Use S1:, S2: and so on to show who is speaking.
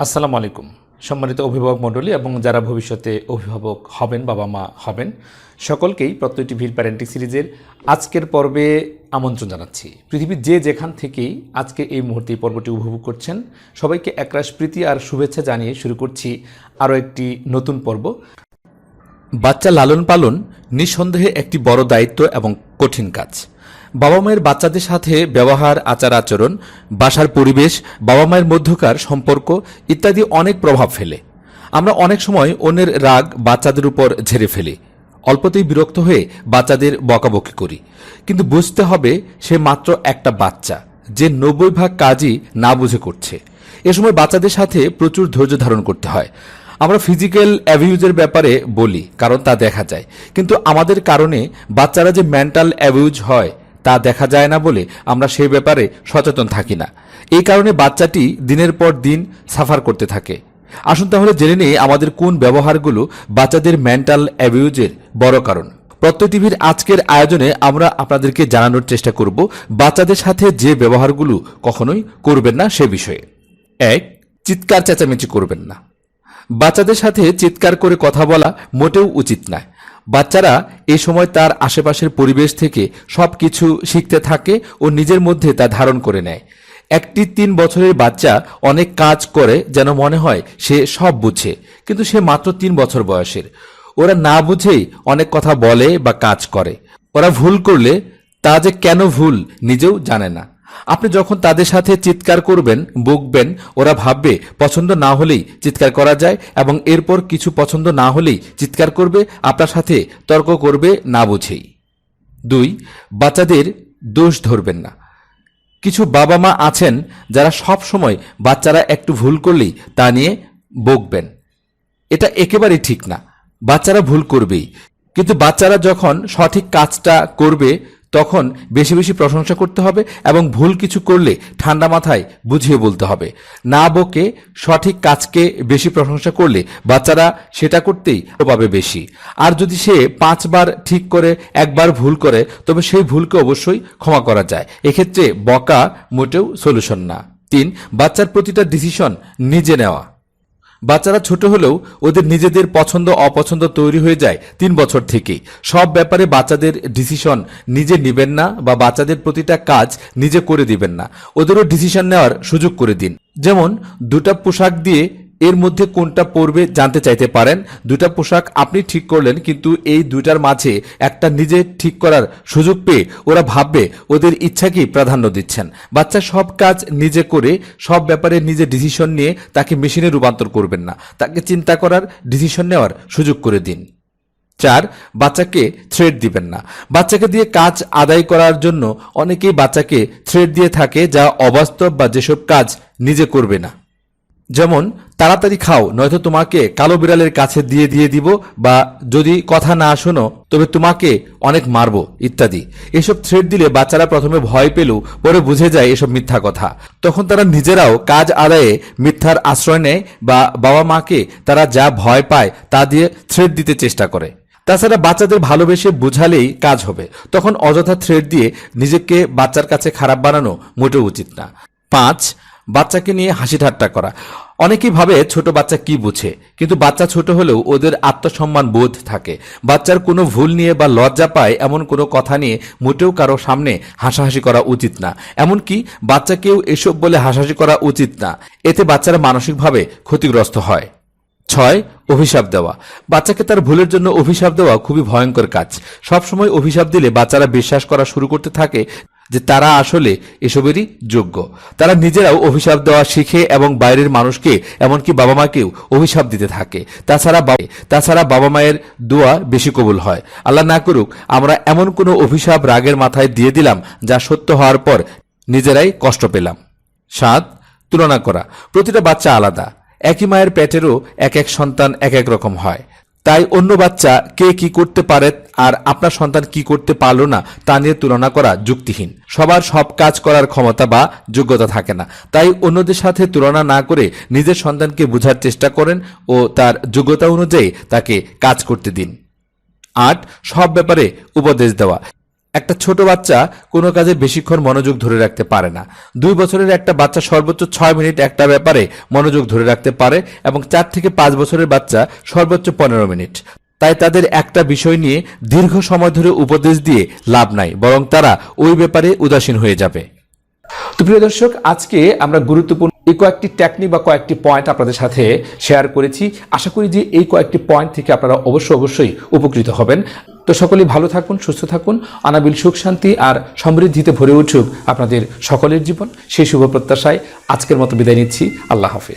S1: আসসালামু আলাইকুম। সম্মানিত অভিভাবক মণ্ডলী এবং যারা ভবিষ্যতে অভিভাবক হবেন, বাবা মা হবেন, সকলকেই প্রত্যয় টিভির প্যারেন্টিং সিরিজের আজকের পর্বে আমন্ত্রণ জানাচ্ছি। পৃথিবীর যে যেখান থেকেই আজকে এই মুহূর্তে এই পর্বটি উপভোগ করছেন, সবাইকে একরাশ প্রীতি আর শুভেচ্ছা জানিয়ে শুরু করছি আরও একটি নতুন পর্ব। বাচ্চা লালন পালন নিঃসন্দেহে একটি বড় দায়িত্ব এবং কঠিন কাজ। বাবা মায়ের বাচ্চাদের সাথে ব্যবহার, আচার আচরণ, বাসার পরিবেশ, বাবা মায়ের মধ্যকার সম্পর্ক ইত্যাদি অনেক প্রভাব ফেলে। আমরা অনেক সময় অন্যের রাগ বাচ্চাদের উপর ঝেড়ে ফেলি, অল্পতেই বিরক্ত হয়ে বাচ্চাদের বকাবকি করি। কিন্তু বুঝতে হবে সে মাত্র একটা বাচ্চা, যে 90% কাজই না বুঝে করছে। এ সময় বাচ্চাদের সাথে প্রচুর ধৈর্য ধারণ করতে হয়। আমরা ফিজিক্যাল অ্যাবিউজের ব্যাপারে বলি, কারণ তা দেখা যায়, কিন্তু আমাদের কারণে বাচ্চারা যে মেন্টাল অ্যাবিউজ হয় তা দেখা যায় না বলে আমরা সেই ব্যাপারে সচেতন থাকি না। এই কারণে বাচ্চাটি দিনের পর দিন সাফার করতে থাকে। আসুন তাহলে জেনে নিই আমাদের কোন ব্যবহারগুলো বাচ্চাদের মেন্টাল অ্যাবিউজের বড় কারণ। প্রত্যয় টিভির আজকের আয়োজনে আমরা আপনাদেরকে জানানোর চেষ্টা করব বাচ্চাদের সাথে যে ব্যবহারগুলো কখনোই করবেন না সে বিষয়ে। 1. চিৎকার চেঁচামেচি করবেন না। বাচ্চাদের সাথে চিৎকার করে কথা বলা মোটেও উচিত নয়। বাচ্চারা এই সময় তার আশেপাশের পরিবেশ থেকে সবকিছু শিখতে থাকে ও নিজের মধ্যে তা ধারণ করে নেয়। একটি 3 বছরের বাচ্চা অনেক কাজ করে যেন মনে হয় সে সব বুঝে, কিন্তু সে মাত্র 3 বছর বয়সের। ওরা না বুঝেই অনেক কথা বলে বা কাজ করে। ওরা ভুল করলে তা যে কেন ভুল নিজেও জানে না। আপনি যখন তাদের সাথে চিৎকার করবেন, বকবেন, ওরা ভাববে পছন্দ না হলেই চিৎকার করা যায় এবং এরপর কিছু পছন্দ না হলেই চিৎকার করবে, আপনার সাথে তর্ক করবে না বুঝেই। 2. বাচ্চাদের দোষ ধরবেন না। কিছু বাবা মা আছেন যারা সব সময় বাচ্চারা একটু ভুল করলেই তা নিয়ে বকবেন। এটা একেবারেই ঠিক না। বাচ্চারা ভুল করবেই, কিন্তু বাচ্চারা যখন সঠিক কাজটা করবে তখন বেশি বেশি প্রশংসা করতে হবে এবং ভুল কিছু করলে ঠান্ডা মাথায় বুঝিয়ে বলতে হবে। না বকে সঠিক কাজকে বেশি প্রশংসা করলে বাচ্চারা সেটা করতেই পাবে বেশি। আর যদি সে 5 বার ঠিক করে 1 বার ভুল করে, তবে সেই ভুলকে অবশ্যই ক্ষমা করা যায়। এক্ষেত্রে বকা মোটেও সলিউশন না। 3. বাচ্চার প্রতিটা ডিসিশন নিজে নেওয়া। বাচ্চারা ছোট হলেও ওদের নিজেদের পছন্দ অপছন্দ তৈরি হয়ে যায় 3 বছর থেকেই। সব ব্যাপারে বাচ্চাদের ডিসিশন নিজে নেবেন না বা বাচ্চাদের প্রতিটা কাজ নিজে করে দিবেন না। ওদেরও ডিসিশন নেওয়ার সুযোগ করে দিন। যেমন 2টা পোশাক দিয়ে এর মধ্যে কোনটা পরবে জানতে চাইতে পারেন। 2টা পোশাক আপনি ঠিক করলেন, কিন্তু এই 2টার মাঝে একটা নিজে ঠিক করার সুযোগ পেয়ে ওরা ভাববে ওদের ইচ্ছাকেই প্রাধান্য দিচ্ছেন। বাচ্চা সব কাজ নিজে করে সব ব্যাপারে নিজে ডিসিশন নিয়ে তাকে মেশিনে রূপান্তর করবেন না, তাকে চিন্তা করার, ডিসিশন নেওয়ার সুযোগ করে দিন। 4. বাচ্চাকে থ্রেড দিবেন না। বাচ্চাকে দিয়ে কাজ আদায় করার জন্য অনেকেই বাচ্চাকে থ্রেড দিয়ে থাকে, যা অবাস্তব বা যেসব কাজ নিজে করবে না। যেমন তাড়াতাড়ি খাও নয়তো তোমাকে কালো বিড়ালের কাছে দিয়ে দিব, বা যদি কথা না শোনো তবে তোমাকে অনেক মারবো ইত্যাদি। এসব থ্রেড দিলে বাচ্চারা প্রথমে ভয় পেলেও পরে বুঝে যায় এসব মিথ্যা কথা। তখন তারা নিজেরাও কাজ আদায়ে মিথ্যার আশ্রয় নেয় বা বাবা মাকে তারা যা ভয় পায় তা দিয়ে থ্রেড দিতে চেষ্টা করে। তাছাড়া বাচ্চাদের ভালোবেসে বুঝালেই কাজ হবে, তখন অযথা থ্রেড দিয়ে নিজেকে বাচ্চার কাছে খারাপ বানানো মোটেও উচিত না। 5. বাচ্চাকে নিয়ে হাসি ঠাট্টা করা। অনেকেই ভাবে ছোট বাচ্চা কি বুঝে, কিন্তু বাচ্চা ছোট হলেও ওদের আত্মসম্মান বোধ থাকে। বাচ্চার কোনো ভুল নিয়ে বা লজ্জা পায় এমন কোনো কথা নিয়ে মোটেও কারো সামনে হাসাহাসি করা উচিত না। এমনকি বাচ্চাকেও এসব বলে হাসাহাসি করা উচিত না, এতে বাচ্চারা মানসিকভাবে ক্ষতিগ্রস্ত হয়। 6. অভিশাপ দেওয়া। বাচ্চাকে তার ভুলের জন্য অভিশাপ দেওয়া খুবই ভয়ঙ্কর কাজ। সবসময় অভিশাপ দিলে বাচ্চারা বিশ্বাস করা শুরু করতে থাকে যে তারা আসলে এসবেরই যোগ্য। তারা নিজেরাও অভিশাপ দেওয়া শিখে এবং বাইরের মানুষকে, এমনকি বাবা মাকেও অভিশাপ দিতে থাকে। তাছাড়া বাবা মায়ের দোয়া বেশি কবুল হয়। আল্লাহ না করুক আমরা এমন কোনো অভিশাপ রাগের মাথায় দিয়ে দিলাম যা সত্য হওয়ার পর নিজেরাই কষ্ট পেলাম। 7. তুলনা করা। প্রতিটা বাচ্চা আলাদা। একই মায়ের পেটেরও এক এক সন্তান এক এক রকম হয়। তাই অন্য বাচ্চা কে কি করতে পারে আর আপনার সন্তান কি করতে পারল না তা নিয়ে তুলনা করা যুক্তিহীন। সবার সব কাজ করার ক্ষমতা বা যোগ্যতা থাকে না। তাই অন্যদের সাথে তুলনা না করে নিজের সন্তানকে বোঝার চেষ্টা করেন ও তার যোগ্যতা অনুযায়ী তাকে কাজ করতে দিন। 8. সব ব্যাপারে উপদেশ দেওয়া। একটা ছোট বাচ্চা কোনো কাজে বেশিক্ষণ মনোযোগ ধরে রাখতে পারে না। 2 বছরের একটা বাচ্চা সর্বোচ্চ 6 মিনিট একটা ব্যাপারে মনোযোগ ধরে রাখতে পারে এবং 4 থেকে 5 বছরের বাচ্চা সর্বোচ্চ 15 মিনিট। তাই তাদের একটা বিষয় নিয়ে দীর্ঘ সময় ধরে উপদেশ দিয়ে লাভ নাই, বরং তারা ওই ব্যাপারে উদাসীন হয়ে যাবে। তো প্রিয় দর্শক, আজকে আমরা গুরুত্বপূর্ণ এই কয়েকটি টেকনিক বা কয়েকটি পয়েন্ট আপনাদের সাথে শেয়ার করেছি। আশা করি যে এই কয়েকটি পয়েন্ট থেকে আপনারা অবশ্যই উপকৃত হবেন। তো সকলেই ভালো থাকুন, সুস্থ থাকুন, অনাবিল সুখ শান্তি আর সমৃদ্ধিতে ভরে উঠুক আপনাদের সকলের জীবন। সেই শুভ প্রত্যাশায় আজকের মতো বিদায় নিচ্ছি। আল্লাহ হাফেজ।